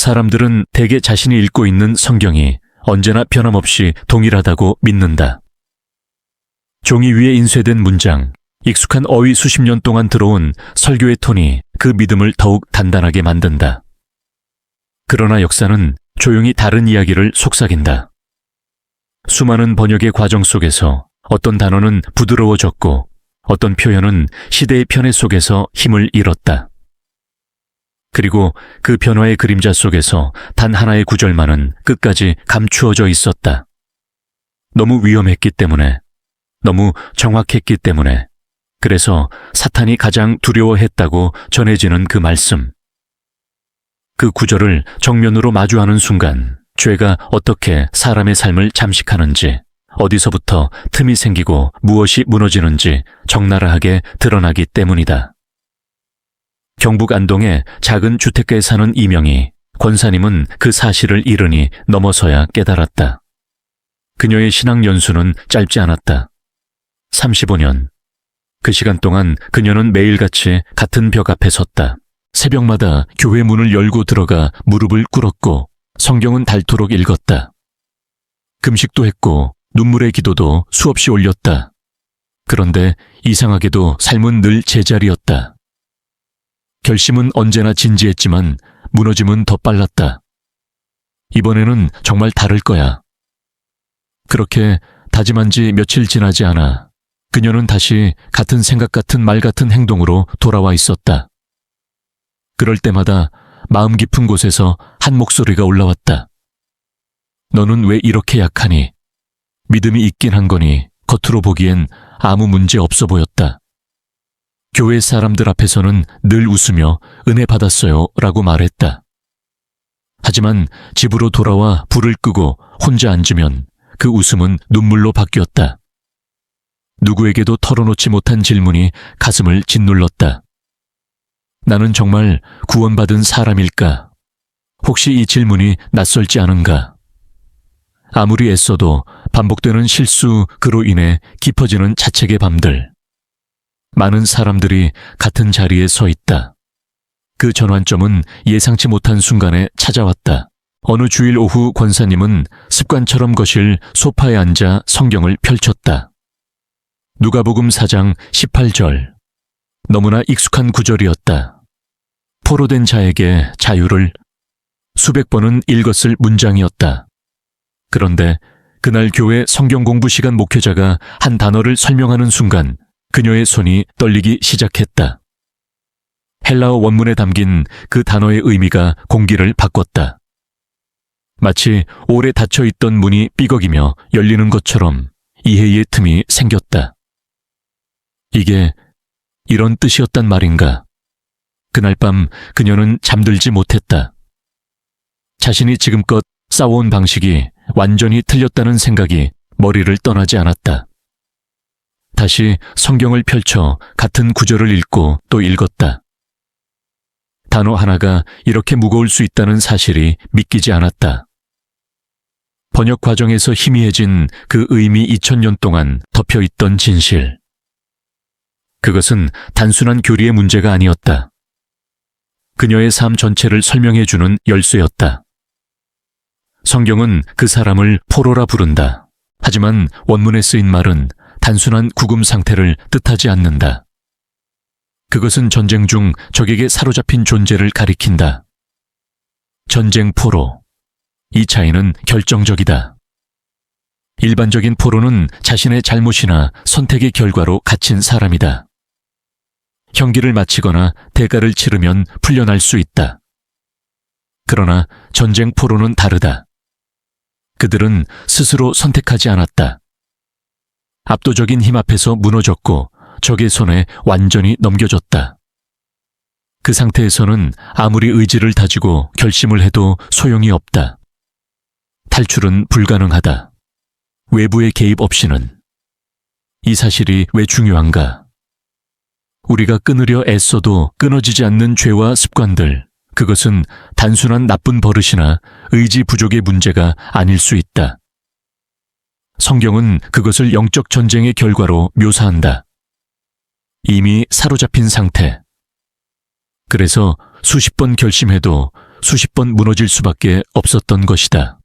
사람들은 대개 자신이 읽고 있는 성경이 언제나 변함없이 동일하다고 믿는다. 종이 위에 인쇄된 문장, 익숙한 어휘 수십 년 동안 들어온 설교의 톤이 그 믿음을 더욱 단단하게 만든다. 그러나 역사는 조용히 다른 이야기를 속삭인다. 수많은 번역의 과정 속에서 어떤 단어는 부드러워졌고 어떤 표현은 시대의 편애 속에서 힘을 잃었다. 그리고 그 변화의 그림자 속에서 단 하나의 구절만은 끝까지 감추어져 있었다. 너무 위험했기 때문에, 너무 정확했기 때문에, 그래서 사탄이 가장 두려워했다고 전해지는 그 말씀. 그 구절을 정면으로 마주하는 순간 죄가 어떻게 사람의 삶을 잠식하는지, 어디서부터 틈이 생기고 무엇이 무너지는지 적나라하게 드러나기 때문이다. 경북 안동의 작은 주택가에 사는 이명희 권사님은 그 사실을 이르니 넘어서야 깨달았다. 그녀의 신앙 연수는 짧지 않았다. 35년. 그 시간 동안 그녀는 매일같이 같은 벽 앞에 섰다. 새벽마다 교회 문을 열고 들어가 무릎을 꿇었고 성경은 닳도록 읽었다. 금식도 했고 눈물의 기도도 수없이 올렸다. 그런데 이상하게도 삶은 늘 제자리였다. 결심은 언제나 진지했지만 무너짐은 더 빨랐다. 이번에는 정말 다를 거야. 그렇게 다짐한 지 며칠 지나지 않아 그녀는 다시 같은 생각 같은 말 같은 행동으로 돌아와 있었다. 그럴 때마다 마음 깊은 곳에서 한 목소리가 올라왔다. 너는 왜 이렇게 약하니? 믿음이 있긴 한 거니 겉으로 보기엔 아무 문제 없어 보였다. 교회 사람들 앞에서는 늘 웃으며 은혜 받았어요 라고 말했다. 하지만 집으로 돌아와 불을 끄고 혼자 앉으면 그 웃음은 눈물로 바뀌었다. 누구에게도 털어놓지 못한 질문이 가슴을 짓눌렀다. 나는 정말 구원받은 사람일까? 혹시 이 질문이 낯설지 않은가? 아무리 애써도 반복되는 실수 그로 인해 깊어지는 자책의 밤들. 많은 사람들이 같은 자리에 서 있다. 그 전환점은 예상치 못한 순간에 찾아왔다. 어느 주일 오후 권사님은 습관처럼 거실 소파에 앉아 성경을 펼쳤다. 누가복음 4장 18절. 너무나 익숙한 구절이었다. 포로된 자에게 자유를 수백 번은 읽었을 문장이었다. 그런데 그날 교회 성경 공부 시간 목회자가 한 단어를 설명하는 순간 그녀의 손이 떨리기 시작했다. 헬라어 원문에 담긴 그 단어의 의미가 공기를 바꿨다. 마치 오래 닫혀있던 문이 삐걱이며 열리는 것처럼 이해의 틈이 생겼다. 이게 이런 뜻이었단 말인가? 그날 밤 그녀는 잠들지 못했다. 자신이 지금껏 싸워온 방식이 완전히 틀렸다는 생각이 머리를 떠나지 않았다. 다시 성경을 펼쳐 같은 구절을 읽고 또 읽었다. 단어 하나가 이렇게 무거울 수 있다는 사실이 믿기지 않았다. 번역 과정에서 희미해진 그 의미 2000년 동안 덮여있던 진실. 그것은 단순한 교리의 문제가 아니었다. 그녀의 삶 전체를 설명해주는 열쇠였다. 성경은 그 사람을 포로라 부른다. 하지만 원문에 쓰인 말은 단순한 구금 상태를 뜻하지 않는다. 그것은 전쟁 중 적에게 사로잡힌 존재를 가리킨다. 전쟁 포로. 이 차이는 결정적이다. 일반적인 포로는 자신의 잘못이나 선택의 결과로 갇힌 사람이다. 형기를 마치거나 대가를 치르면 풀려날 수 있다. 그러나 전쟁 포로는 다르다. 그들은 스스로 선택하지 않았다. 압도적인 힘 앞에서 무너졌고 적의 손에 완전히 넘겨졌다. 그 상태에서는 아무리 의지를 다지고 결심을 해도 소용이 없다. 탈출은 불가능하다. 외부의 개입 없이는. 이 사실이 왜 중요한가? 우리가 끊으려 애써도 끊어지지 않는 죄와 습관들, 그것은 단순한 나쁜 버릇이나 의지 부족의 문제가 아닐 수 있다. 성경은 그것을 영적 전쟁의 결과로 묘사한다. 이미 사로잡힌 상태. 그래서 수십 번 결심해도 수십 번 무너질 수밖에 없었던 것이다.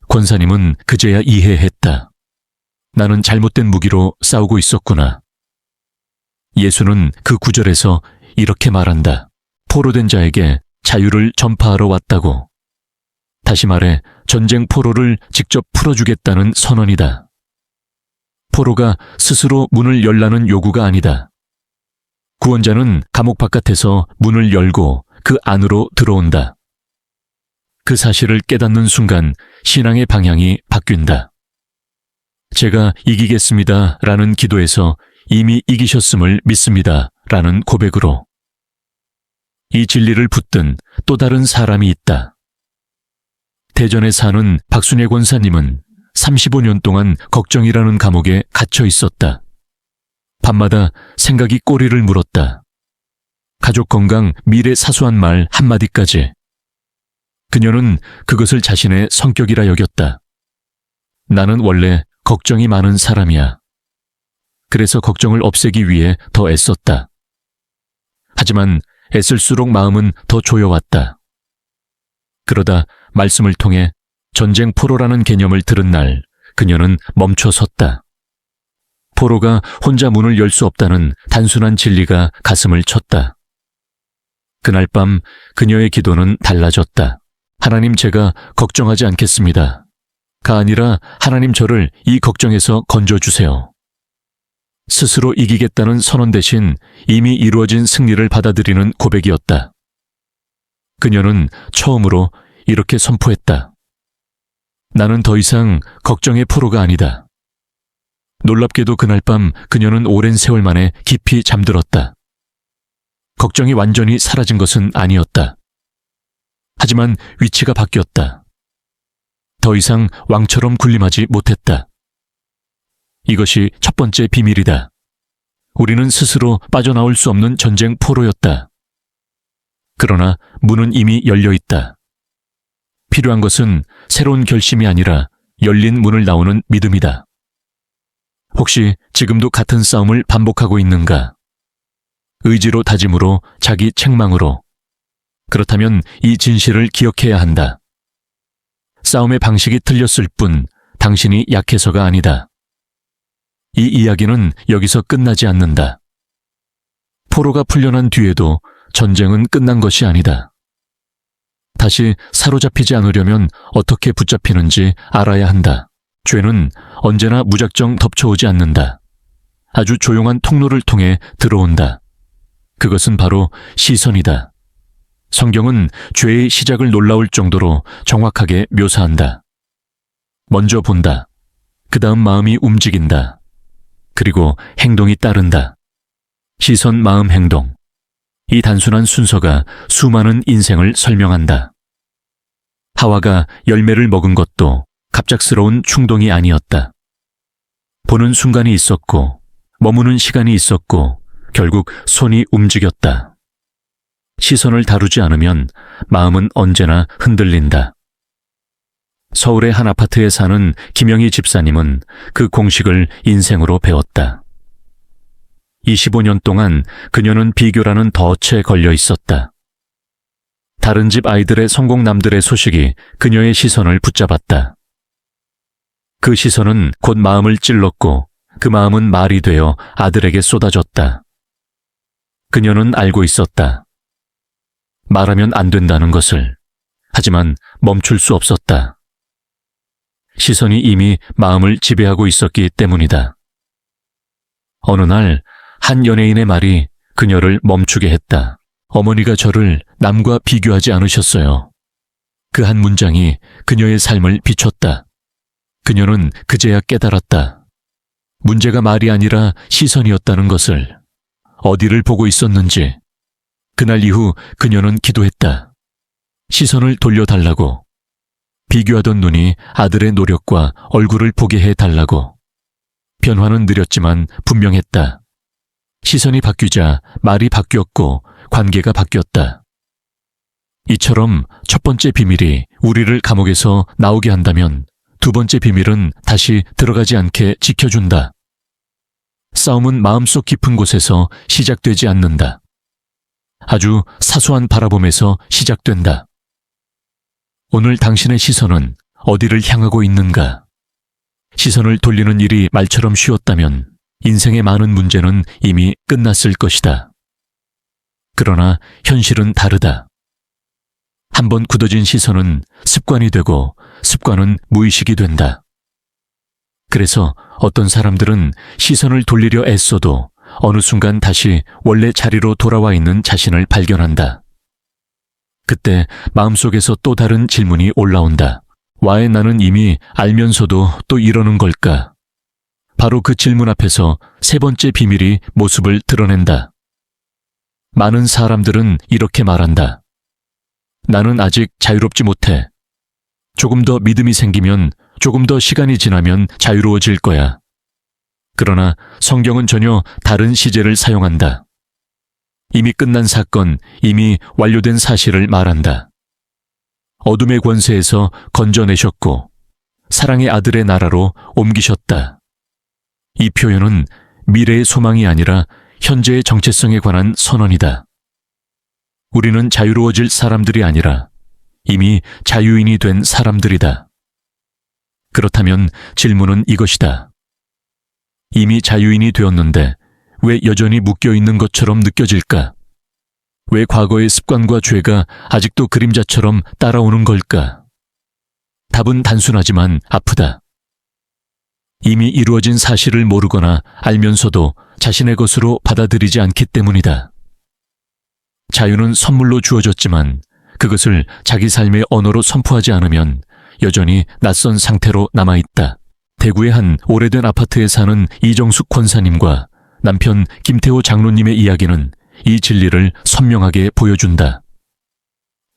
권사님은 그제야 이해했다. 나는 잘못된 무기로 싸우고 있었구나. 예수는 그 구절에서 이렇게 말한다. 포로된 자에게 자유를 전파하러 왔다고. 다시 말해 전쟁 포로를 직접 풀어주겠다는 선언이다. 포로가 스스로 문을 열라는 요구가 아니다. 구원자는 감옥 바깥에서 문을 열고 그 안으로 들어온다. 그 사실을 깨닫는 순간 신앙의 방향이 바뀐다. 제가 이기겠습니다 라는 기도에서 이미 이기셨음을 믿습니다 라는 고백으로. 이 진리를 붙든 또 다른 사람이 있다. 대전에 사는 박순애 권사님은 35년 동안 걱정이라는 감옥에 갇혀 있었다. 밤마다 생각이 꼬리를 물었다. 가족 건강, 미래 사소한 말 한마디까지. 그녀는 그것을 자신의 성격이라 여겼다. 나는 원래 걱정이 많은 사람이야. 그래서 걱정을 없애기 위해 더 애썼다. 하지만 애쓸수록 마음은 더 조여왔다. 그러다 말씀을 통해 전쟁 포로라는 개념을 들은 날 그녀는 멈춰 섰다. 포로가 혼자 문을 열 수 없다는 단순한 진리가 가슴을 쳤다. 그날 밤 그녀의 기도는 달라졌다. 하나님, 제가 걱정하지 않겠습니다. 가 아니라 하나님, 저를 이 걱정에서 건져주세요. 스스로 이기겠다는 선언 대신 이미 이루어진 승리를 받아들이는 고백이었다. 그녀는 처음으로 이렇게 선포했다. 나는 더 이상 걱정의 포로가 아니다. 놀랍게도 그날 밤 그녀는 오랜 세월 만에 깊이 잠들었다. 걱정이 완전히 사라진 것은 아니었다. 하지만 위치가 바뀌었다. 더 이상 왕처럼 군림하지 못했다. 이것이 첫 번째 비밀이다. 우리는 스스로 빠져나올 수 없는 전쟁 포로였다. 그러나 문은 이미 열려 있다. 필요한 것은 새로운 결심이 아니라 열린 문을 나오는 믿음이다. 혹시 지금도 같은 싸움을 반복하고 있는가? 의지로, 다짐으로, 자기 책망으로. 그렇다면 이 진실을 기억해야 한다. 싸움의 방식이 틀렸을 뿐 당신이 약해서가 아니다. 이 이야기는 여기서 끝나지 않는다. 포로가 풀려난 뒤에도 전쟁은 끝난 것이 아니다. 다시 사로잡히지 않으려면 어떻게 붙잡히는지 알아야 한다. 죄는 언제나 무작정 덮쳐오지 않는다. 아주 조용한 통로를 통해 들어온다. 그것은 바로 시선이다. 성경은 죄의 시작을 놀라울 정도로 정확하게 묘사한다. 먼저 본다. 그 다음 마음이 움직인다. 그리고 행동이 따른다. 시선, 마음, 행동. 이 단순한 순서가 수많은 인생을 설명한다. 하와가 열매를 먹은 것도 갑작스러운 충동이 아니었다. 보는 순간이 있었고, 머무는 시간이 있었고, 결국 손이 움직였다. 시선을 다루지 않으면 마음은 언제나 흔들린다. 서울의 한 아파트에 사는 김영희 집사님은 그 공식을 인생으로 배웠다. 25년 동안 그녀는 비교라는 덫에 걸려 있었다. 다른 집 아이들의 성공남들의 소식이 그녀의 시선을 붙잡았다. 그 시선은 곧 마음을 찔렀고 그 마음은 말이 되어 아들에게 쏟아졌다. 그녀는 알고 있었다. 말하면 안 된다는 것을. 하지만 멈출 수 없었다. 시선이 이미 마음을 지배하고 있었기 때문이다. 어느 날 한 연예인의 말이 그녀를 멈추게 했다. 어머니가 저를 남과 비교하지 않으셨어요. 그 한 문장이 그녀의 삶을 비췄다. 그녀는 그제야 깨달았다. 문제가 말이 아니라 시선이었다는 것을. 어디를 보고 있었는지. 그날 이후 그녀는 기도했다. 시선을 돌려달라고. 비교하던 눈이 아들의 노력과 얼굴을 보게 해달라고. 변화는 느렸지만 분명했다. 시선이 바뀌자 말이 바뀌었고 관계가 바뀌었다. 이처럼 첫 번째 비밀이 우리를 감옥에서 나오게 한다면 두 번째 비밀은 다시 들어가지 않게 지켜준다. 싸움은 마음속 깊은 곳에서 시작되지 않는다. 아주 사소한 바라봄에서 시작된다. 오늘 당신의 시선은 어디를 향하고 있는가? 시선을 돌리는 일이 말처럼 쉬웠다면 인생의 많은 문제는 이미 끝났을 것이다. 그러나 현실은 다르다. 한번 굳어진 시선은 습관이 되고 습관은 무의식이 된다. 그래서 어떤 사람들은 시선을 돌리려 애써도 어느 순간 다시 원래 자리로 돌아와 있는 자신을 발견한다. 그때 마음속에서 또 다른 질문이 올라온다. 왜 나는 이미 알면서도 또 이러는 걸까? 바로 그 질문 앞에서 세 번째 비밀이 모습을 드러낸다. 많은 사람들은 이렇게 말한다. 나는 아직 자유롭지 못해. 조금 더 믿음이 생기면, 조금 더 시간이 지나면 자유로워질 거야. 그러나 성경은 전혀 다른 시제를 사용한다. 이미 끝난 사건, 이미 완료된 사실을 말한다. 어둠의 권세에서 건져내셨고 사랑의 아들의 나라로 옮기셨다. 이 표현은 미래의 소망이 아니라 현재의 정체성에 관한 선언이다. 우리는 자유로워질 사람들이 아니라 이미 자유인이 된 사람들이다. 그렇다면 질문은 이것이다. 이미 자유인이 되었는데 왜 여전히 묶여있는 것처럼 느껴질까? 왜 과거의 습관과 죄가 아직도 그림자처럼 따라오는 걸까? 답은 단순하지만 아프다. 이미 이루어진 사실을 모르거나 알면서도 자신의 것으로 받아들이지 않기 때문이다. 자유는 선물로 주어졌지만 그것을 자기 삶의 언어로 선포하지 않으면 여전히 낯선 상태로 남아있다. 대구의 한 오래된 아파트에 사는 이정숙 권사님과 남편 김태호 장로님의 이야기는 이 진리를 선명하게 보여준다.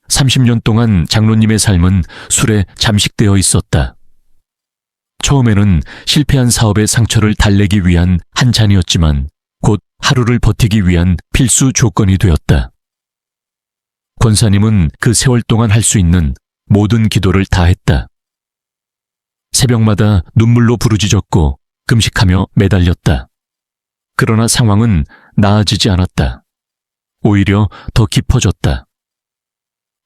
30년 동안 장로님의 삶은 술에 잠식되어 있었다. 처음에는 실패한 사업의 상처를 달래기 위한 한 잔이었지만 곧 하루를 버티기 위한 필수 조건이 되었다. 권사님은 그 세월 동안 할 수 있는 모든 기도를 다 했다. 새벽마다 눈물로 부르짖었고 금식하며 매달렸다. 그러나 상황은 나아지지 않았다. 오히려 더 깊어졌다.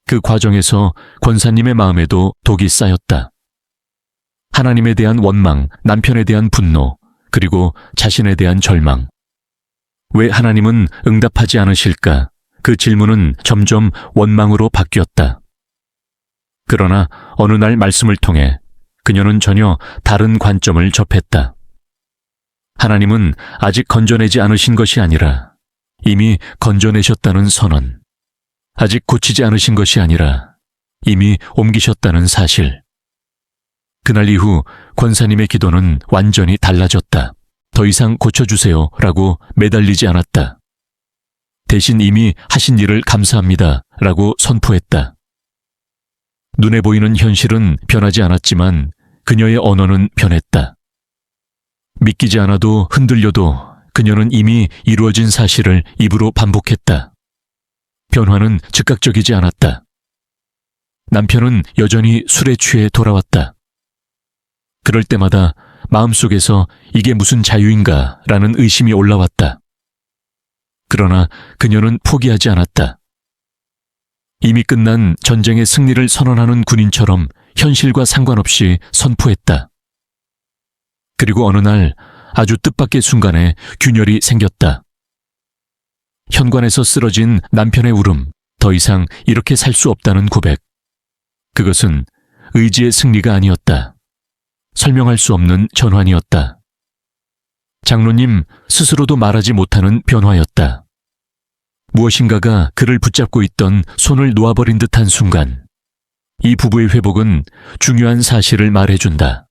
그 과정에서 권사님의 마음에도 독이 쌓였다. 하나님에 대한 원망, 남편에 대한 분노, 그리고 자신에 대한 절망. 왜 하나님은 응답하지 않으실까? 그 질문은 점점 원망으로 바뀌었다. 그러나 어느 날 말씀을 통해 그녀는 전혀 다른 관점을 접했다. 하나님은 아직 건져내지 않으신 것이 아니라 이미 건져내셨다는 선언. 아직 고치지 않으신 것이 아니라 이미 옮기셨다는 사실. 그날 이후 권사님의 기도는 완전히 달라졌다. 더 이상 고쳐주세요 라고 매달리지 않았다. 대신 이미 하신 일을 감사합니다 라고 선포했다. 눈에 보이는 현실은 변하지 않았지만 그녀의 언어는 변했다. 믿기지 않아도 흔들려도 그녀는 이미 이루어진 사실을 입으로 반복했다. 변화는 즉각적이지 않았다. 남편은 여전히 술에 취해 돌아왔다. 그럴 때마다 마음속에서 이게 무슨 자유인가 라는 의심이 올라왔다. 그러나 그녀는 포기하지 않았다. 이미 끝난 전쟁의 승리를 선언하는 군인처럼 현실과 상관없이 선포했다. 그리고 어느 날 아주 뜻밖의 순간에 균열이 생겼다. 현관에서 쓰러진 남편의 울음, 더 이상 이렇게 살 수 없다는 고백. 그것은 의지의 승리가 아니었다. 설명할 수 없는 전환이었다. 장로님 스스로도 말하지 못하는 변화였다. 무엇인가가 그를 붙잡고 있던 손을 놓아버린 듯한 순간, 이 부부의 회복은 중요한 사실을 말해준다.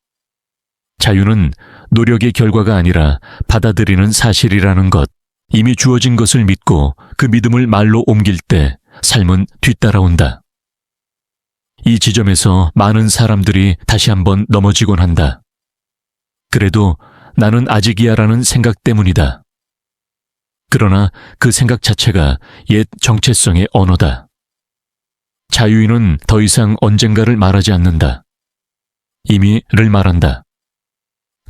자유는 노력의 결과가 아니라 받아들이는 사실이라는 것. 이미 주어진 것을 믿고 그 믿음을 말로 옮길 때 삶은 뒤따라온다. 이 지점에서 많은 사람들이 다시 한번 넘어지곤 한다. 그래도 나는 아직이야라는 생각 때문이다. 그러나 그 생각 자체가 옛 정체성의 언어다. 자유인은 더 이상 언젠가를 말하지 않는다. 이미를 말한다.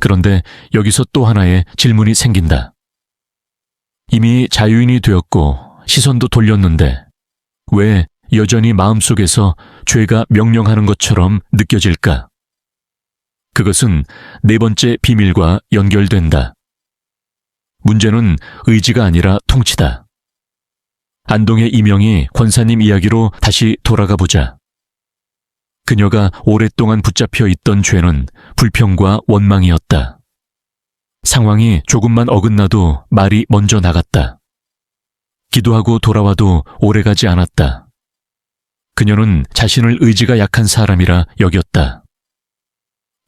그런데 여기서 또 하나의 질문이 생긴다. 이미 자유인이 되었고 시선도 돌렸는데 왜 여전히 마음속에서 죄가 명령하는 것처럼 느껴질까? 그것은 네 번째 비밀과 연결된다. 문제는 의지가 아니라 통치다. 안동의 이명희 권사님 이야기로 다시 돌아가 보자. 그녀가 오랫동안 붙잡혀 있던 죄는 불평과 원망이었다. 상황이 조금만 어긋나도 말이 먼저 나갔다. 기도하고 돌아와도 오래가지 않았다. 그녀는 자신을 의지가 약한 사람이라 여겼다.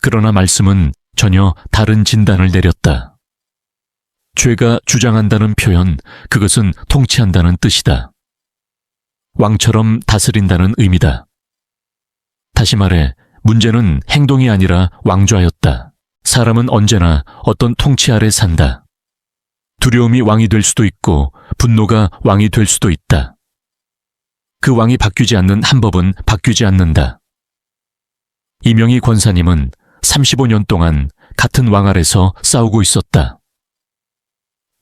그러나 말씀은 전혀 다른 진단을 내렸다. 죄가 주장한다는 표현, 그것은 통치한다는 뜻이다. 왕처럼 다스린다는 의미다. 다시 말해, 문제는 행동이 아니라 왕좌였다. 사람은 언제나 어떤 통치 아래 산다. 두려움이 왕이 될 수도 있고 분노가 왕이 될 수도 있다. 그 왕이 바뀌지 않는 한 법은 바뀌지 않는다. 이명희 권사님은 35년 동안 같은 왕 아래서 싸우고 있었다.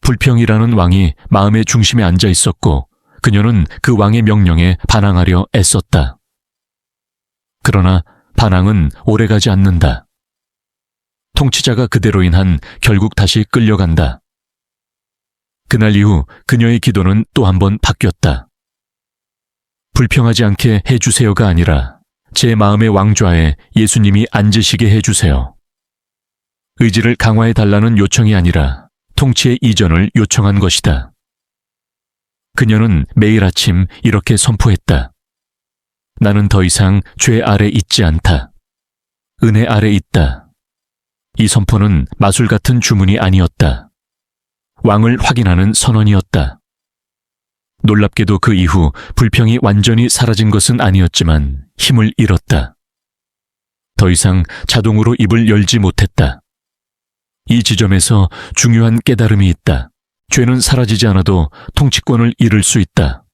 불평이라는 왕이 마음의 중심에 앉아 있었고 그녀는 그 왕의 명령에 반항하려 애썼다. 그러나 반항은 오래가지 않는다. 통치자가 그대로인 한 결국 다시 끌려간다. 그날 이후 그녀의 기도는 또 한 번 바뀌었다. 불평하지 않게 해주세요가 아니라 제 마음의 왕좌에 예수님이 앉으시게 해주세요. 의지를 강화해달라는 요청이 아니라 통치의 이전을 요청한 것이다. 그녀는 매일 아침 이렇게 선포했다. 나는 더 이상 죄 아래 있지 않다. 은혜 아래 있다. 이 선포는 마술 같은 주문이 아니었다. 왕을 확인하는 선언이었다. 놀랍게도 그 이후 불평이 완전히 사라진 것은 아니었지만 힘을 잃었다. 더 이상 자동으로 입을 열지 못했다. 이 지점에서 중요한 깨달음이 있다. 죄는 사라지지 않아도 통치권을 잃을 수 있다.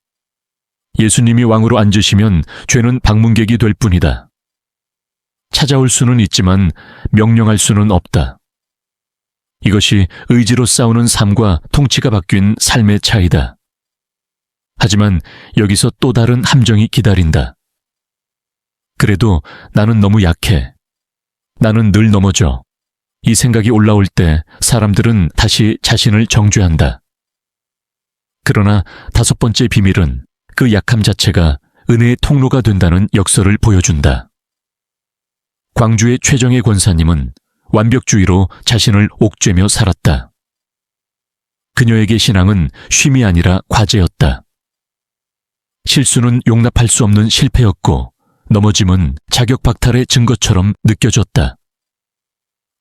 예수님이 왕으로 앉으시면 죄는 방문객이 될 뿐이다. 찾아올 수는 있지만 명령할 수는 없다. 이것이 의지로 싸우는 삶과 통치가 바뀐 삶의 차이다. 하지만 여기서 또 다른 함정이 기다린다. 그래도 나는 너무 약해. 나는 늘 넘어져. 이 생각이 올라올 때 사람들은 다시 자신을 정죄한다. 그러나 다섯 번째 비밀은 그 약함 자체가 은혜의 통로가 된다는 역설을 보여준다. 광주의 최정혜 권사님은 완벽주의로 자신을 옥죄며 살았다. 그녀에게 신앙은 쉼이 아니라 과제였다. 실수는 용납할 수 없는 실패였고 넘어짐은 자격 박탈의 증거처럼 느껴졌다.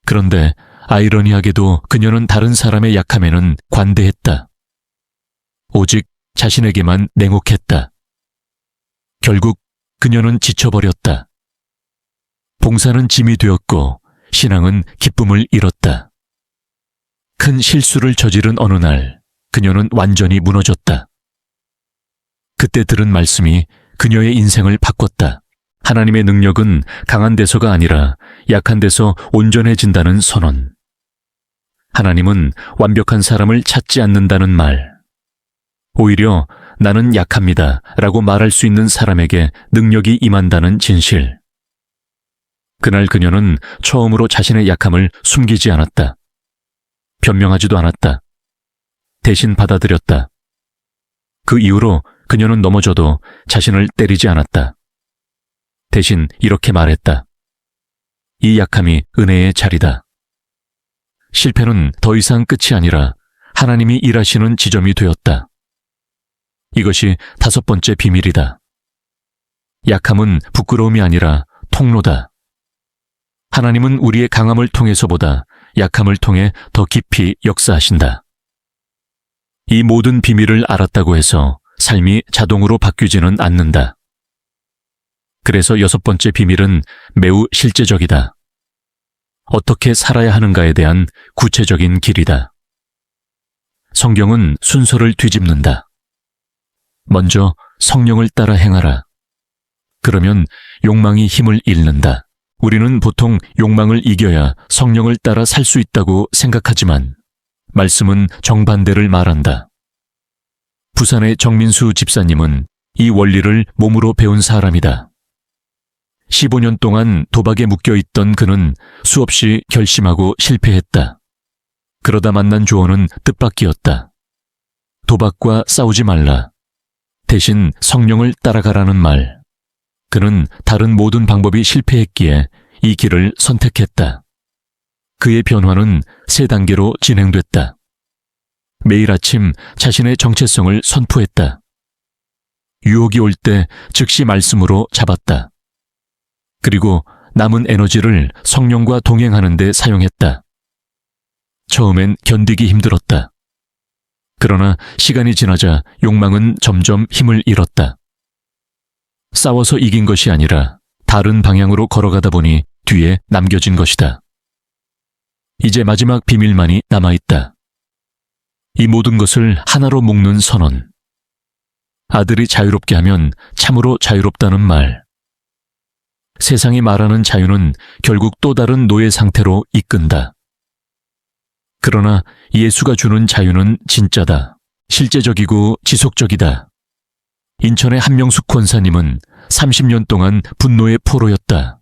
그런데 아이러니하게도 그녀는 다른 사람의 약함에는 관대했다. 오직 자신에게만 냉혹했다. 결국 그녀는 지쳐버렸다. 봉사는 짐이 되었고 신앙은 기쁨을 잃었다. 큰 실수를 저지른 어느 날 그녀는 완전히 무너졌다. 그때 들은 말씀이 그녀의 인생을 바꿨다. 하나님의 능력은 강한 데서가 아니라 약한 데서 온전해진다는 선언. 하나님은 완벽한 사람을 찾지 않는다는 말. 오히려 나는 약합니다 라고 말할 수 있는 사람에게 능력이 임한다는 진실. 그날 그녀는 처음으로 자신의 약함을 숨기지 않았다. 변명하지도 않았다. 대신 받아들였다. 그 이후로 그녀는 넘어져도 자신을 때리지 않았다. 대신 이렇게 말했다. 이 약함이 은혜의 자리다. 실패는 더 이상 끝이 아니라 하나님이 일하시는 지점이 되었다. 이것이 다섯 번째 비밀이다. 약함은 부끄러움이 아니라 통로다. 하나님은 우리의 강함을 통해서보다 약함을 통해 더 깊이 역사하신다. 이 모든 비밀을 알았다고 해서 삶이 자동으로 바뀌지는 않는다. 그래서 여섯 번째 비밀은 매우 실제적이다. 어떻게 살아야 하는가에 대한 구체적인 길이다. 성경은 순서를 뒤집는다. 먼저 성령을 따라 행하라. 그러면 욕망이 힘을 잃는다. 우리는 보통 욕망을 이겨야 성령을 따라 살 수 있다고 생각하지만 말씀은 정반대를 말한다. 부산의 정민수 집사님은 이 원리를 몸으로 배운 사람이다. 15년 동안 도박에 묶여있던 그는 수없이 결심하고 실패했다. 그러다 만난 조언은 뜻밖이었다. 도박과 싸우지 말라. 대신 성령을 따라가라는 말. 그는 다른 모든 방법이 실패했기에 이 길을 선택했다. 그의 변화는 3단계로 진행됐다. 매일 아침 자신의 정체성을 선포했다. 유혹이 올 때 즉시 말씀으로 잡았다. 그리고 남은 에너지를 성령과 동행하는 데 사용했다. 처음엔 견디기 힘들었다. 그러나 시간이 지나자 욕망은 점점 힘을 잃었다. 싸워서 이긴 것이 아니라 다른 방향으로 걸어가다 보니 뒤에 남겨진 것이다. 이제 마지막 비밀만이 남아있다. 이 모든 것을 하나로 묶는 선언. 아들이 자유롭게 하면 참으로 자유롭다는 말. 세상이 말하는 자유는 결국 또 다른 노예 상태로 이끈다. 그러나 예수가 주는 자유는 진짜다. 실제적이고 지속적이다. 인천의 한명숙 권사님은 30년 동안 분노의 포로였다.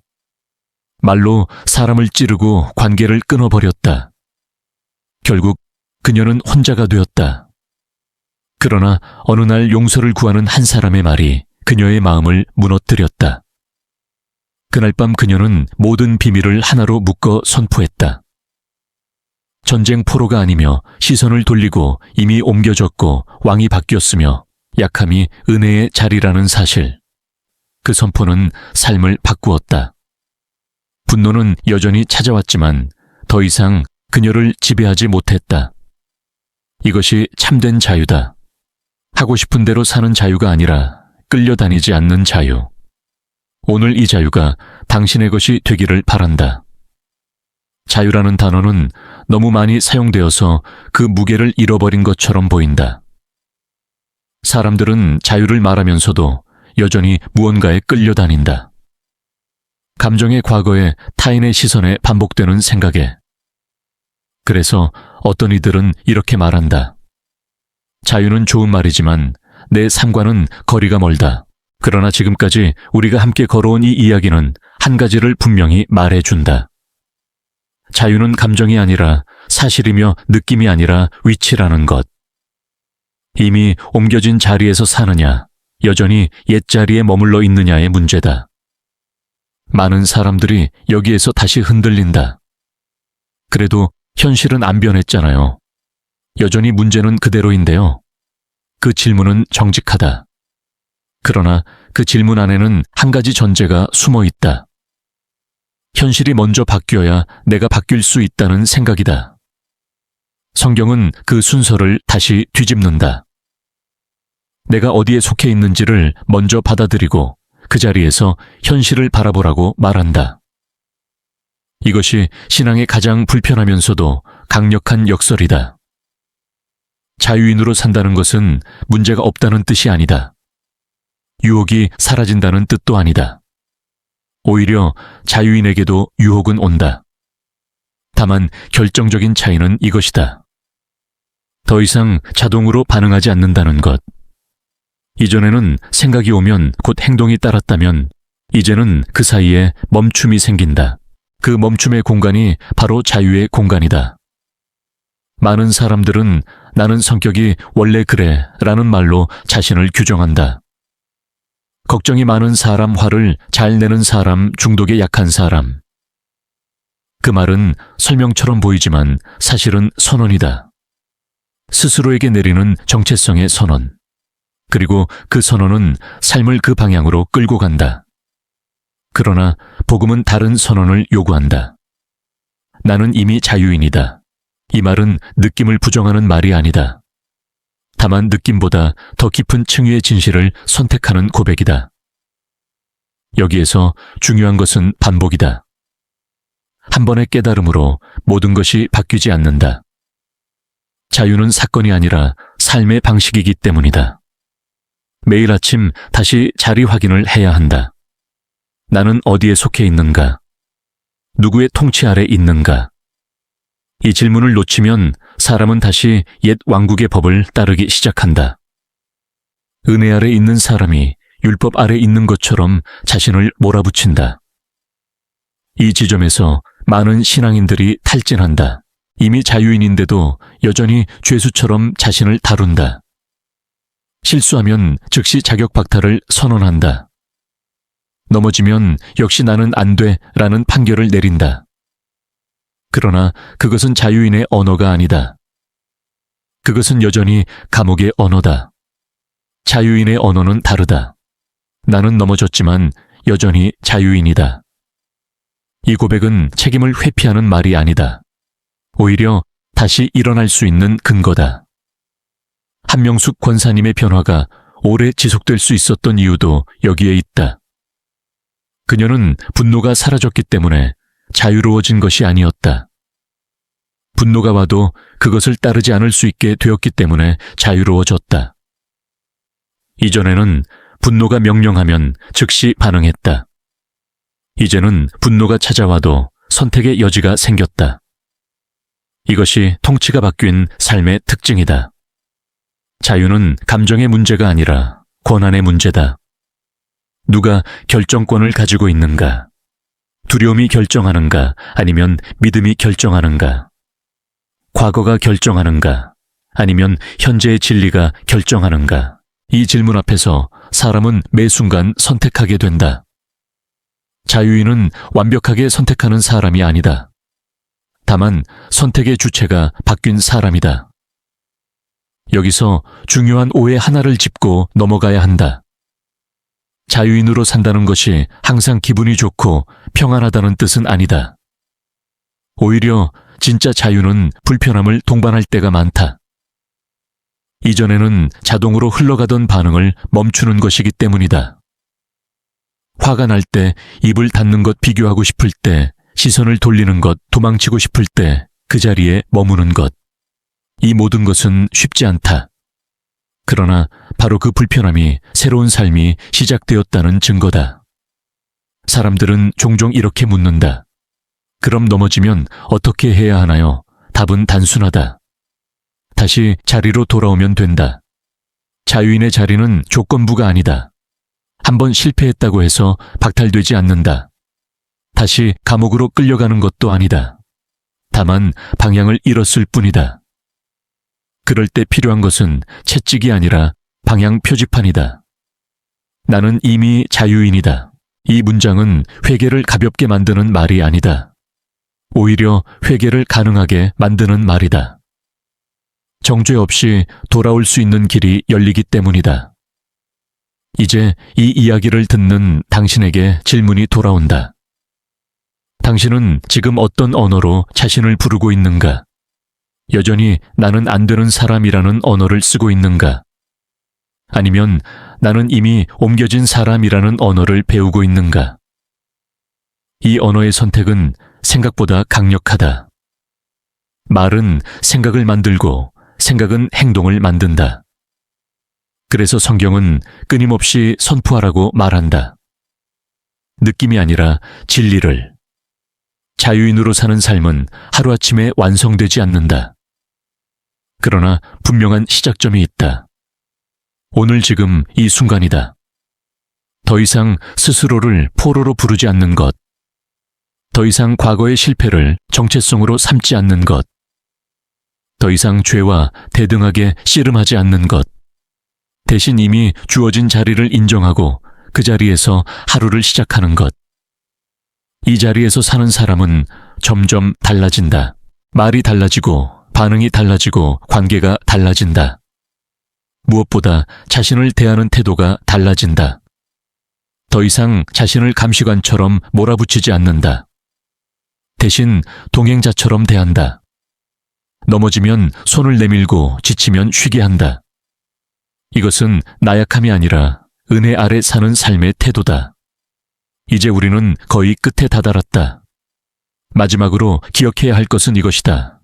말로 사람을 찌르고 관계를 끊어버렸다. 결국 그녀는 혼자가 되었다. 그러나 어느 날 용서를 구하는 한 사람의 말이 그녀의 마음을 무너뜨렸다. 그날 밤 그녀는 모든 비밀을 하나로 묶어 선포했다. 전쟁 포로가 아니며 시선을 돌리고 이미 옮겨졌고 왕이 바뀌었으며 약함이 은혜의 자리라는 사실. 그 선포는 삶을 바꾸었다. 분노는 여전히 찾아왔지만 더 이상 그녀를 지배하지 못했다. 이것이 참된 자유다. 하고 싶은 대로 사는 자유가 아니라 끌려다니지 않는 자유. 오늘 이 자유가 당신의 것이 되기를 바란다. 자유라는 단어는 너무 많이 사용되어서 그 무게를 잃어버린 것처럼 보인다. 사람들은 자유를 말하면서도 여전히 무언가에 끌려다닌다. 감정의 과거에 타인의 시선에 반복되는 생각에. 그래서 어떤 이들은 이렇게 말한다. 자유는 좋은 말이지만 내 삶과는 거리가 멀다. 그러나 지금까지 우리가 함께 걸어온 이 이야기는 한 가지를 분명히 말해준다. 자유는 감정이 아니라 사실이며 느낌이 아니라 위치라는 것. 이미 옮겨진 자리에서 사느냐, 여전히 옛자리에 머물러 있느냐의 문제다. 많은 사람들이 여기에서 다시 흔들린다. 그래도 현실은 안 변했잖아요. 여전히 문제는 그대로인데요. 그 질문은 정직하다. 그러나 그 질문 안에는 한 가지 전제가 숨어 있다. 현실이 먼저 바뀌어야 내가 바뀔 수 있다는 생각이다. 성경은 그 순서를 다시 뒤집는다. 내가 어디에 속해 있는지를 먼저 받아들이고 그 자리에서 현실을 바라보라고 말한다. 이것이 신앙의 가장 불편하면서도 강력한 역설이다. 자유인으로 산다는 것은 문제가 없다는 뜻이 아니다. 유혹이 사라진다는 뜻도 아니다. 오히려 자유인에게도 유혹은 온다. 다만 결정적인 차이는 이것이다. 더 이상 자동으로 반응하지 않는다는 것. 이전에는 생각이 오면 곧 행동이 따랐다면 이제는 그 사이에 멈춤이 생긴다. 그 멈춤의 공간이 바로 자유의 공간이다. 많은 사람들은 나는 성격이 원래 그래 라는 말로 자신을 규정한다. 걱정이 많은 사람, 화를 잘 내는 사람, 중독에 약한 사람. 그 말은 설명처럼 보이지만 사실은 선언이다. 스스로에게 내리는 정체성의 선언. 그리고 그 선언은 삶을 그 방향으로 끌고 간다. 그러나 복음은 다른 선언을 요구한다. 나는 이미 자유인이다. 이 말은 느낌을 부정하는 말이 아니다. 다만 느낌보다 더 깊은 층위의 진실을 선택하는 고백이다. 여기에서 중요한 것은 반복이다. 한 번의 깨달음으로 모든 것이 바뀌지 않는다. 자유는 사건이 아니라 삶의 방식이기 때문이다. 매일 아침 다시 자리 확인을 해야 한다. 나는 어디에 속해 있는가? 누구의 통치 아래 있는가? 이 질문을 놓치면 사람은 다시 옛 왕국의 법을 따르기 시작한다. 은혜 아래 있는 사람이 율법 아래 있는 것처럼 자신을 몰아붙인다. 이 지점에서 많은 신앙인들이 탈진한다. 이미 자유인인데도 여전히 죄수처럼 자신을 다룬다. 실수하면 즉시 자격 박탈을 선언한다. 넘어지면 역시 나는 안 돼라는 판결을 내린다. 그러나 그것은 자유인의 언어가 아니다. 그것은 여전히 감옥의 언어다. 자유인의 언어는 다르다. 나는 넘어졌지만 여전히 자유인이다. 이 고백은 책임을 회피하는 말이 아니다. 오히려 다시 일어날 수 있는 근거다. 한명숙 권사님의 변화가 오래 지속될 수 있었던 이유도 여기에 있다. 그녀는 분노가 사라졌기 때문에 자유로워진 것이 아니었다. 분노가 와도 그것을 따르지 않을 수 있게 되었기 때문에 자유로워졌다. 이전에는 분노가 명령하면 즉시 반응했다. 이제는 분노가 찾아와도 선택의 여지가 생겼다. 이것이 통치가 바뀐 삶의 특징이다. 자유는 감정의 문제가 아니라 권한의 문제다. 누가 결정권을 가지고 있는가? 두려움이 결정하는가? 아니면 믿음이 결정하는가? 과거가 결정하는가? 아니면 현재의 진리가 결정하는가? 이 질문 앞에서 사람은 매 순간 선택하게 된다. 자유인은 완벽하게 선택하는 사람이 아니다. 다만 선택의 주체가 바뀐 사람이다. 여기서 중요한 오해 하나를 짚고 넘어가야 한다. 자유인으로 산다는 것이 항상 기분이 좋고 평안하다는 뜻은 아니다. 오히려 진짜 자유는 불편함을 동반할 때가 많다. 이전에는 자동으로 흘러가던 반응을 멈추는 것이기 때문이다. 화가 날 때 입을 닫는 것 비교하고 싶을 때 시선을 돌리는 것 도망치고 싶을 때 그 자리에 머무는 것. 이 모든 것은 쉽지 않다. 그러나 바로 그 불편함이 새로운 삶이 시작되었다는 증거다. 사람들은 종종 이렇게 묻는다. 그럼 넘어지면 어떻게 해야 하나요? 답은 단순하다. 다시 자리로 돌아오면 된다. 자유인의 자리는 조건부가 아니다. 한번 실패했다고 해서 박탈되지 않는다. 다시 감옥으로 끌려가는 것도 아니다. 다만 방향을 잃었을 뿐이다. 그럴 때 필요한 것은 채찍이 아니라 방향 표지판이다. 나는 이미 자유인이다. 이 문장은 회개를 가볍게 만드는 말이 아니다. 오히려 회개를 가능하게 만드는 말이다. 정죄 없이 돌아올 수 있는 길이 열리기 때문이다. 이제 이 이야기를 듣는 당신에게 질문이 돌아온다. 당신은 지금 어떤 언어로 자신을 부르고 있는가? 여전히 나는 안 되는 사람이라는 언어를 쓰고 있는가? 아니면 나는 이미 옮겨진 사람이라는 언어를 배우고 있는가? 이 언어의 선택은 생각보다 강력하다. 말은 생각을 만들고 생각은 행동을 만든다. 그래서 성경은 끊임없이 선포하라고 말한다. 느낌이 아니라 진리를. 자유인으로 사는 삶은 하루아침에 완성되지 않는다. 그러나 분명한 시작점이 있다. 오늘 지금 이 순간이다. 더 이상 스스로를 포로로 부르지 않는 것. 더 이상 과거의 실패를 정체성으로 삼지 않는 것. 더 이상 죄와 대등하게 씨름하지 않는 것. 대신 이미 주어진 자리를 인정하고 그 자리에서 하루를 시작하는 것. 이 자리에서 사는 사람은 점점 달라진다. 말이 달라지고 반응이 달라지고 관계가 달라진다. 무엇보다 자신을 대하는 태도가 달라진다. 더 이상 자신을 감시관처럼 몰아붙이지 않는다. 대신 동행자처럼 대한다. 넘어지면 손을 내밀고 지치면 쉬게 한다. 이것은 나약함이 아니라 은혜 아래 사는 삶의 태도다. 이제 우리는 거의 끝에 다다랐다. 마지막으로 기억해야 할 것은 이것이다.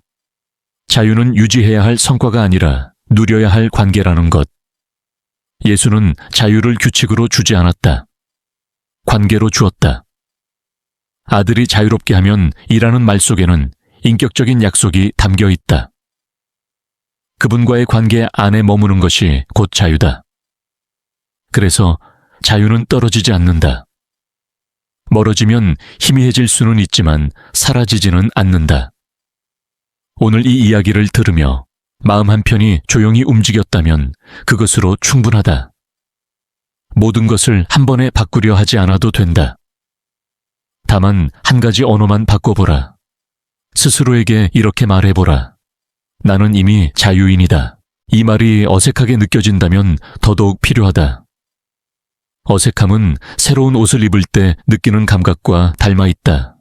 자유는 유지해야 할 성과가 아니라 누려야 할 관계라는 것. 예수는 자유를 규칙으로 주지 않았다. 관계로 주었다. 아들이 자유롭게 하면 이라는 말 속에는 인격적인 약속이 담겨 있다. 그분과의 관계 안에 머무는 것이 곧 자유다. 그래서 자유는 떨어지지 않는다. 멀어지면 희미해질 수는 있지만 사라지지는 않는다. 오늘 이 이야기를 들으며 마음 한편이 조용히 움직였다면 그것으로 충분하다. 모든 것을 한 번에 바꾸려 하지 않아도 된다. 다만 한 가지 언어만 바꿔보라. 스스로에게 이렇게 말해보라. 나는 이미 자유인이다. 이 말이 어색하게 느껴진다면 더더욱 필요하다. 어색함은 새로운 옷을 입을 때 느끼는 감각과 닮아 있다.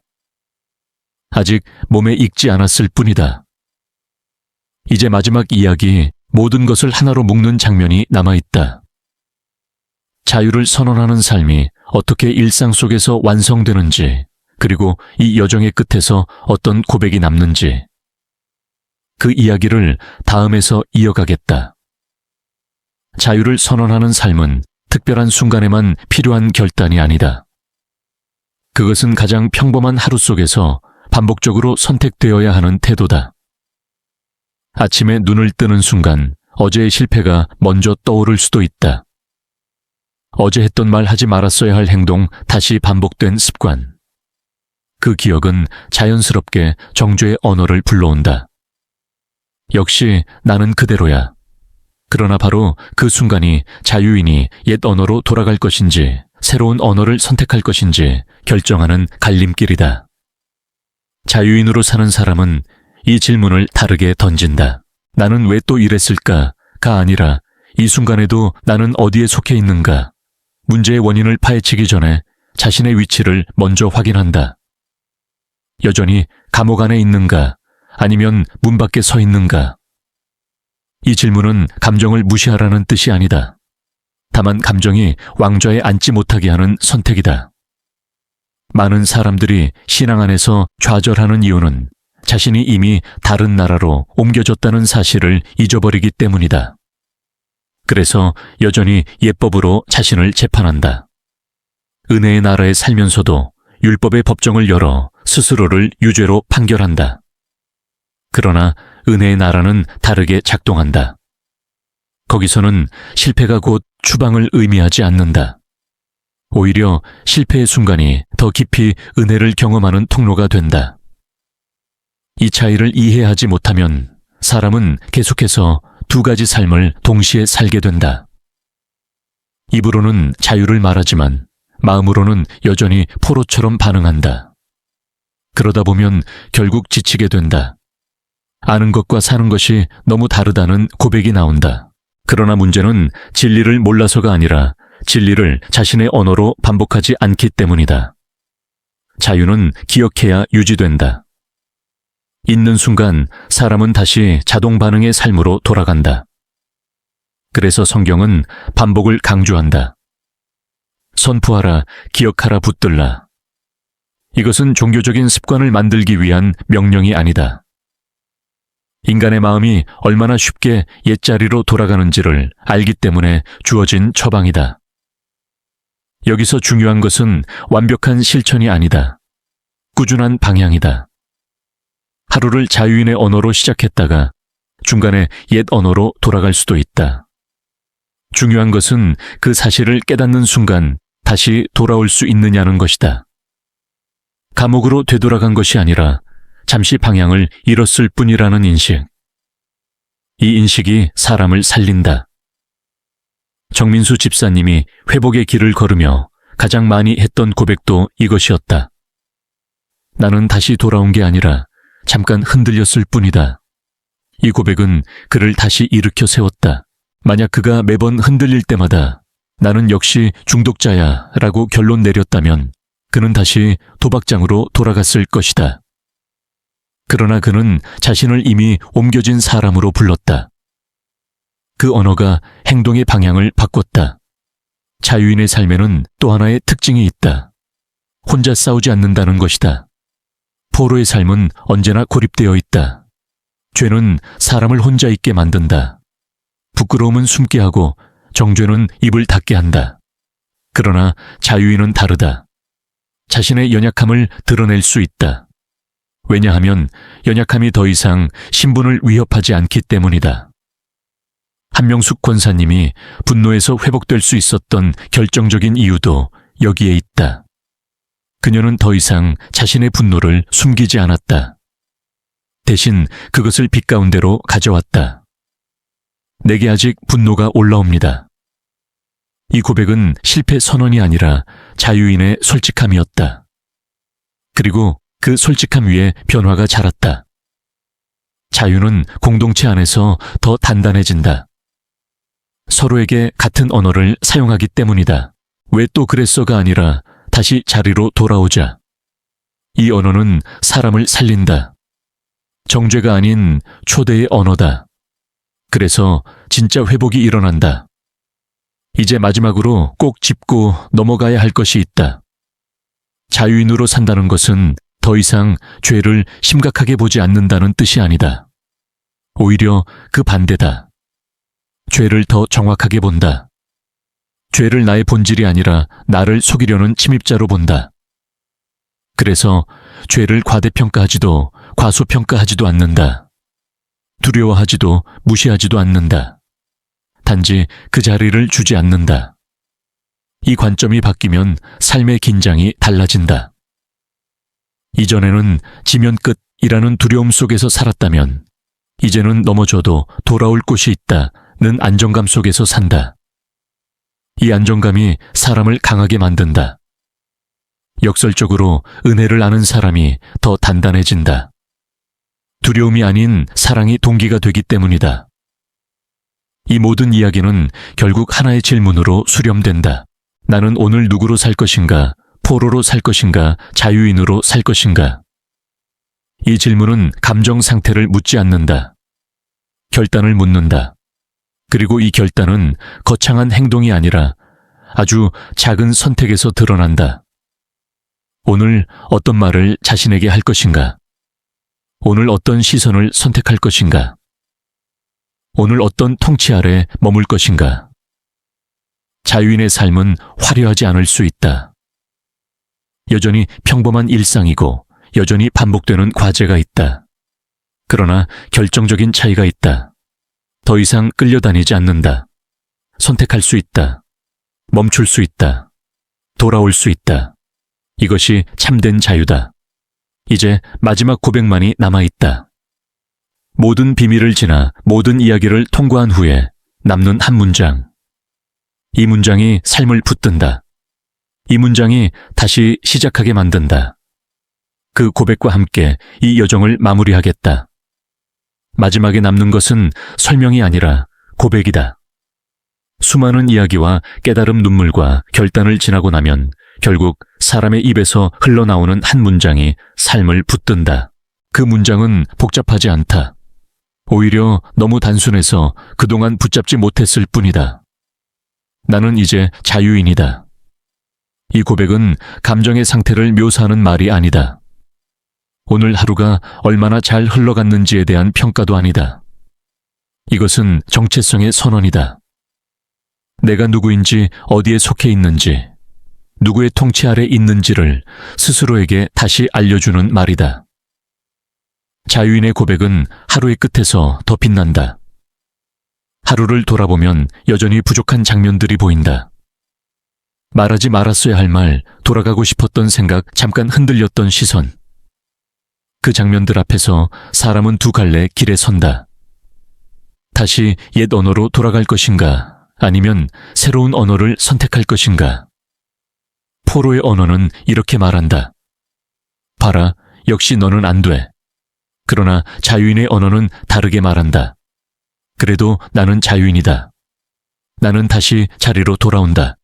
아직 몸에 익지 않았을 뿐이다. 이제 마지막 이야기, 모든 것을 하나로 묶는 장면이 남아있다. 자유를 선언하는 삶이 어떻게 일상 속에서 완성되는지, 그리고 이 여정의 끝에서 어떤 고백이 남는지, 그 이야기를 다음에서 이어가겠다. 자유를 선언하는 삶은 특별한 순간에만 필요한 결단이 아니다. 그것은 가장 평범한 하루 속에서 반복적으로 선택되어야 하는 태도다. 아침에 눈을 뜨는 순간 어제의 실패가 먼저 떠오를 수도 있다. 어제 했던 말 하지 말았어야 할 행동 다시 반복된 습관. 그 기억은 자연스럽게 정죄의 언어를 불러온다. 역시 나는 그대로야. 그러나 바로 그 순간이 자유인이 옛 언어로 돌아갈 것인지 새로운 언어를 선택할 것인지 결정하는 갈림길이다. 자유인으로 사는 사람은 이 질문을 다르게 던진다. 나는 왜 또 이랬을까가 아니라 이 순간에도 나는 어디에 속해 있는가? 문제의 원인을 파헤치기 전에 자신의 위치를 먼저 확인한다. 여전히 감옥 안에 있는가? 아니면 문 밖에 서 있는가? 이 질문은 감정을 무시하라는 뜻이 아니다. 다만 감정이 왕좌에 앉지 못하게 하는 선택이다. 많은 사람들이 신앙 안에서 좌절하는 이유는 자신이 이미 다른 나라로 옮겨졌다는 사실을 잊어버리기 때문이다. 그래서 여전히 예법으로 자신을 재판한다. 은혜의 나라에 살면서도 율법의 법정을 열어 스스로를 유죄로 판결한다. 그러나 은혜의 나라는 다르게 작동한다. 거기서는 실패가 곧 추방을 의미하지 않는다. 오히려 실패의 순간이 더 깊이 은혜를 경험하는 통로가 된다. 이 차이를 이해하지 못하면 사람은 계속해서 두 가지 삶을 동시에 살게 된다. 입으로는 자유를 말하지만 마음으로는 여전히 포로처럼 반응한다. 그러다 보면 결국 지치게 된다. 아는 것과 사는 것이 너무 다르다는 고백이 나온다. 그러나 문제는 진리를 몰라서가 아니라 진리를 자신의 언어로 반복하지 않기 때문이다. 자유는 기억해야 유지된다. 있는 순간 사람은 다시 자동 반응의 삶으로 돌아간다. 그래서 성경은 반복을 강조한다. 선포하라, 기억하라, 붙들라. 이것은 종교적인 습관을 만들기 위한 명령이 아니다. 인간의 마음이 얼마나 쉽게 옛자리로 돌아가는지를 알기 때문에 주어진 처방이다. 여기서 중요한 것은 완벽한 실천이 아니다. 꾸준한 방향이다. 하루를 자유인의 언어로 시작했다가 중간에 옛 언어로 돌아갈 수도 있다. 중요한 것은 그 사실을 깨닫는 순간 다시 돌아올 수 있느냐는 것이다. 감옥으로 되돌아간 것이 아니라 잠시 방향을 잃었을 뿐이라는 인식. 이 인식이 사람을 살린다. 정민수 집사님이 회복의 길을 걸으며 가장 많이 했던 고백도 이것이었다. 나는 다시 돌아온 게 아니라 잠깐 흔들렸을 뿐이다. 이 고백은 그를 다시 일으켜 세웠다. 만약 그가 매번 흔들릴 때마다 나는 역시 중독자야 라고 결론 내렸다면 그는 다시 도박장으로 돌아갔을 것이다. 그러나 그는 자신을 이미 옮겨진 사람으로 불렀다. 그 언어가 행동의 방향을 바꿨다. 자유인의 삶에는 또 하나의 특징이 있다. 혼자 싸우지 않는다는 것이다. 포로의 삶은 언제나 고립되어 있다. 죄는 사람을 혼자 있게 만든다. 부끄러움은 숨게 하고 정죄는 입을 닫게 한다. 그러나 자유인은 다르다. 자신의 연약함을 드러낼 수 있다. 왜냐하면 연약함이 더 이상 신분을 위협하지 않기 때문이다. 한명숙 권사님이 분노에서 회복될 수 있었던 결정적인 이유도 여기에 있다. 그녀는 더 이상 자신의 분노를 숨기지 않았다. 대신 그것을 빛 가운데로 가져왔다. 내게 아직 분노가 올라옵니다. 이 고백은 실패 선언이 아니라 자유인의 솔직함이었다. 그리고 그 솔직함 위에 변화가 자랐다. 자유는 공동체 안에서 더 단단해진다. 서로에게 같은 언어를 사용하기 때문이다. 왜 또 그랬어가 아니라 다시 자리로 돌아오자. 이 언어는 사람을 살린다. 정죄가 아닌 초대의 언어다. 그래서 진짜 회복이 일어난다. 이제 마지막으로 꼭 짚고 넘어가야 할 것이 있다. 자유인으로 산다는 것은 더 이상 죄를 심각하게 보지 않는다는 뜻이 아니다. 오히려 그 반대다. 죄를 더 정확하게 본다. 죄를 나의 본질이 아니라 나를 속이려는 침입자로 본다. 그래서 죄를 과대평가하지도 과소평가하지도 않는다. 두려워하지도 무시하지도 않는다. 단지 그 자리를 주지 않는다. 이 관점이 바뀌면 삶의 긴장이 달라진다. 이전에는 지면 끝이라는 두려움 속에서 살았다면 이제는 넘어져도 돌아올 곳이 있다는 안정감 속에서 산다. 이 안정감이 사람을 강하게 만든다. 역설적으로 은혜를 아는 사람이 더 단단해진다. 두려움이 아닌 사랑이 동기가 되기 때문이다. 이 모든 이야기는 결국 하나의 질문으로 수렴된다. 나는 오늘 누구로 살 것인가? 포로로 살 것인가? 자유인으로 살 것인가? 이 질문은 감정 상태를 묻지 않는다. 결단을 묻는다. 그리고 이 결단은 거창한 행동이 아니라 아주 작은 선택에서 드러난다. 오늘 어떤 말을 자신에게 할 것인가? 오늘 어떤 시선을 선택할 것인가? 오늘 어떤 통치 아래 머물 것인가? 자유인의 삶은 화려하지 않을 수 있다. 여전히 평범한 일상이고 여전히 반복되는 과제가 있다. 그러나 결정적인 차이가 있다. 더 이상 끌려다니지 않는다. 선택할 수 있다. 멈출 수 있다. 돌아올 수 있다. 이것이 참된 자유다. 이제 마지막 고백만이 남아있다. 모든 비밀을 지나 모든 이야기를 통과한 후에 남는 한 문장. 이 문장이 삶을 붙든다. 이 문장이 다시 시작하게 만든다. 그 고백과 함께 이 여정을 마무리하겠다. 마지막에 남는 것은 설명이 아니라 고백이다. 수많은 이야기와 깨달음 눈물과 결단을 지나고 나면 결국 사람의 입에서 흘러나오는 한 문장이 삶을 붙든다. 그 문장은 복잡하지 않다. 오히려 너무 단순해서 그동안 붙잡지 못했을 뿐이다. 나는 이제 자유인이다. 이 고백은 감정의 상태를 묘사하는 말이 아니다. 오늘 하루가 얼마나 잘 흘러갔는지에 대한 평가도 아니다. 이것은 정체성의 선언이다. 내가 누구인지, 어디에 속해 있는지, 누구의 통치 아래 있는지를 스스로에게 다시 알려주는 말이다. 자유인의 고백은 하루의 끝에서 더 빛난다. 하루를 돌아보면 여전히 부족한 장면들이 보인다. 말하지 말았어야 할 말, 돌아가고 싶었던 생각, 잠깐 흔들렸던 시선. 그 장면들 앞에서 사람은 두 갈래 길에 선다. 다시 옛 언어로 돌아갈 것인가? 아니면 새로운 언어를 선택할 것인가? 포로의 언어는 이렇게 말한다. 봐라, 역시 너는 안 돼. 그러나 자유인의 언어는 다르게 말한다. 그래도 나는 자유인이다. 나는 다시 자리로 돌아온다.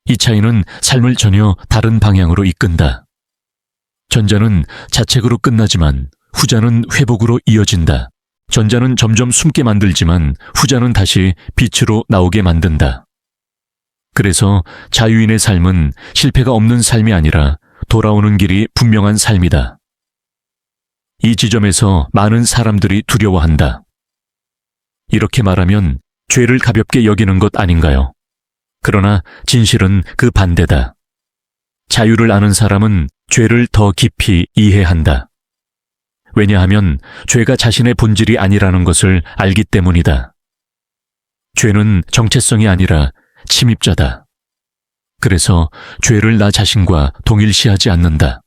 이 차이는 삶을 전혀 다른 방향으로 이끈다. 전자는 자책으로 끝나지만 후자는 회복으로 이어진다. 전자는 점점 숨게 만들지만 후자는 다시 빛으로 나오게 만든다. 그래서 자유인의 삶은 실패가 없는 삶이 아니라 돌아오는 길이 분명한 삶이다. 이 지점에서 많은 사람들이 두려워한다. 이렇게 말하면 죄를 가볍게 여기는 것 아닌가요? 그러나 진실은 그 반대다. 자유를 아는 사람은 죄를 더 깊이 이해한다. 왜냐하면 죄가 자신의 본질이 아니라는 것을 알기 때문이다. 죄는 정체성이 아니라 침입자다. 그래서 죄를 나 자신과 동일시하지 않는다.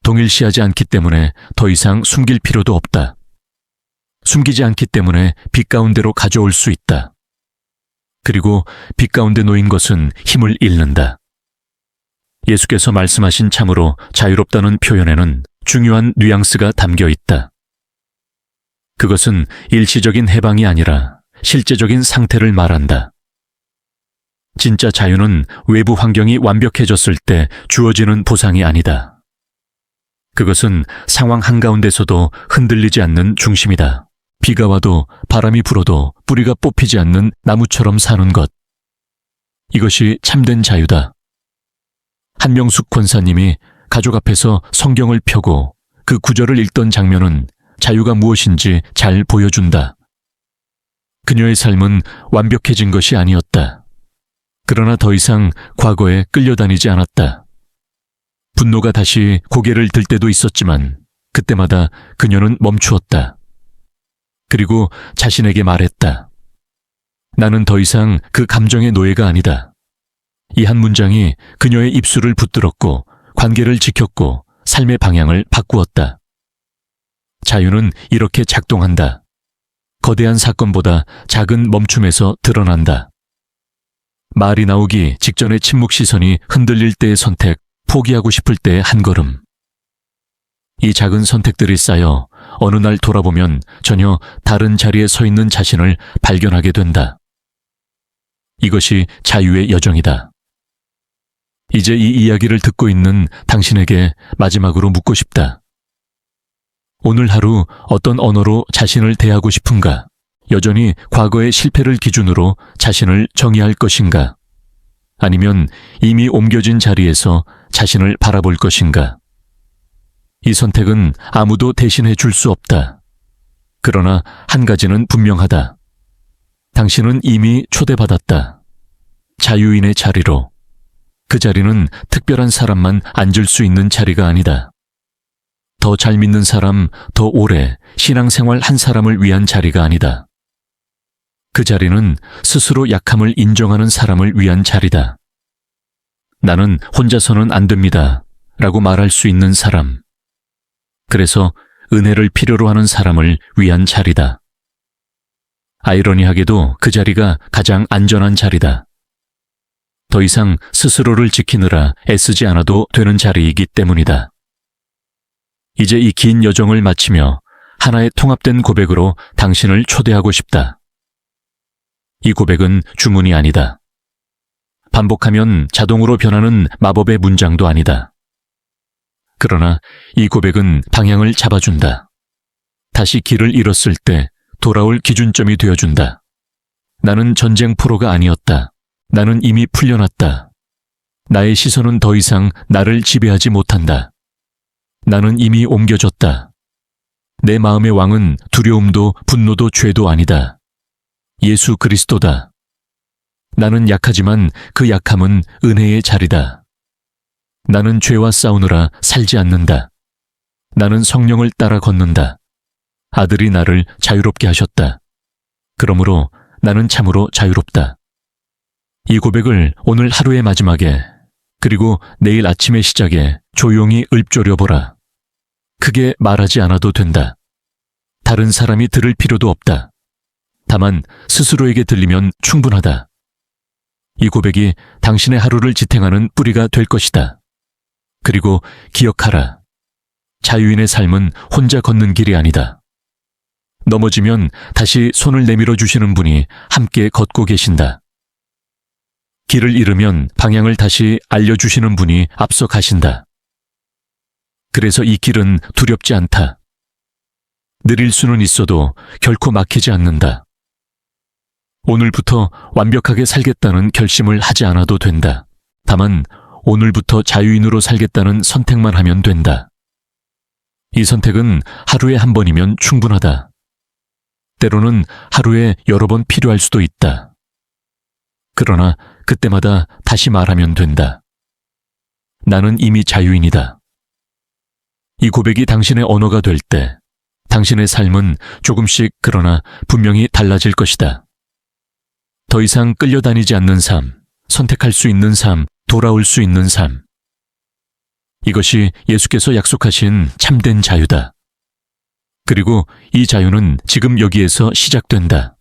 동일시하지 않기 때문에 더 이상 숨길 필요도 없다. 숨기지 않기 때문에 빛 가운데로 가져올 수 있다. 그리고 빛 가운데 놓인 것은 힘을 잃는다. 예수께서 말씀하신 참으로 자유롭다는 표현에는 중요한 뉘앙스가 담겨 있다. 그것은 일시적인 해방이 아니라 실제적인 상태를 말한다. 진짜 자유는 외부 환경이 완벽해졌을 때 주어지는 보상이 아니다. 그것은 상황 한가운데서도 흔들리지 않는 중심이다. 비가 와도 바람이 불어도 뿌리가 뽑히지 않는 나무처럼 사는 것. 이것이 참된 자유다. 한명숙 권사님이 가족 앞에서 성경을 펴고 그 구절을 읽던 장면은 자유가 무엇인지 잘 보여준다. 그녀의 삶은 완벽해진 것이 아니었다. 그러나 더 이상 과거에 끌려다니지 않았다. 분노가 다시 고개를 들 때도 있었지만 그때마다 그녀는 멈추었다. 그리고 자신에게 말했다. 나는 더 이상 그 감정의 노예가 아니다. 이 한 문장이 그녀의 입술을 붙들었고 관계를 지켰고 삶의 방향을 바꾸었다. 자유는 이렇게 작동한다. 거대한 사건보다 작은 멈춤에서 드러난다. 말이 나오기 직전의 침묵 시선이 흔들릴 때의 선택, 포기하고 싶을 때의 한 걸음. 이 작은 선택들이 쌓여 어느 날 돌아보면 전혀 다른 자리에 서 있는 자신을 발견하게 된다. 이것이 자유의 여정이다. 이제 이 이야기를 듣고 있는 당신에게 마지막으로 묻고 싶다. 오늘 하루 어떤 언어로 자신을 대하고 싶은가? 여전히 과거의 실패를 기준으로 자신을 정의할 것인가? 아니면 이미 옮겨진 자리에서 자신을 바라볼 것인가? 이 선택은 아무도 대신해 줄 수 없다. 그러나 한 가지는 분명하다. 당신은 이미 초대받았다. 자유인의 자리로. 그 자리는 특별한 사람만 앉을 수 있는 자리가 아니다. 더 잘 믿는 사람, 더 오래 신앙생활 한 사람을 위한 자리가 아니다. 그 자리는 스스로 약함을 인정하는 사람을 위한 자리다. 나는 혼자서는 안 됩니다. 라고 말할 수 있는 사람. 그래서 은혜를 필요로 하는 사람을 위한 자리다. 아이러니하게도 그 자리가 가장 안전한 자리다. 더 이상 스스로를 지키느라 애쓰지 않아도 되는 자리이기 때문이다. 이제 이 긴 여정을 마치며 하나의 통합된 고백으로 당신을 초대하고 싶다. 이 고백은 주문이 아니다. 반복하면 자동으로 변하는 마법의 문장도 아니다. 그러나 이 고백은 방향을 잡아준다. 다시 길을 잃었을 때 돌아올 기준점이 되어준다. 나는 전쟁 프로가 아니었다. 나는 이미 풀려났다. 나의 시선은 더 이상 나를 지배하지 못한다. 나는 이미 옮겨졌다. 내 마음의 왕은 두려움도 분노도 죄도 아니다. 예수 그리스도다. 나는 약하지만 그 약함은 은혜의 자리다. 나는 죄와 싸우느라 살지 않는다. 나는 성령을 따라 걷는다. 아들이 나를 자유롭게 하셨다. 그러므로 나는 참으로 자유롭다. 이 고백을 오늘 하루의 마지막에 그리고 내일 아침의 시작에 조용히 읊조려보라. 크게 말하지 않아도 된다. 다른 사람이 들을 필요도 없다. 다만 스스로에게 들리면 충분하다. 이 고백이 당신의 하루를 지탱하는 뿌리가 될 것이다. 그리고 기억하라. 자유인의 삶은 혼자 걷는 길이 아니다. 넘어지면 다시 손을 내밀어 주시는 분이 함께 걷고 계신다. 길을 잃으면 방향을 다시 알려주시는 분이 앞서 가신다. 그래서 이 길은 두렵지 않다. 느릴 수는 있어도 결코 막히지 않는다. 오늘부터 완벽하게 살겠다는 결심을 하지 않아도 된다. 다만 오늘부터 자유인으로 살겠다는 선택만 하면 된다. 이 선택은 하루에 한 번이면 충분하다. 때로는 하루에 여러 번 필요할 수도 있다. 그러나 그때마다 다시 말하면 된다. 나는 이미 자유인이다. 이 고백이 당신의 언어가 될 때 당신의 삶은 조금씩 그러나 분명히 달라질 것이다. 더 이상 끌려다니지 않는 삶, 선택할 수 있는 삶, 돌아올 수 있는 삶. 이것이 예수께서 약속하신 참된 자유다. 그리고 이 자유는 지금 여기에서 시작된다.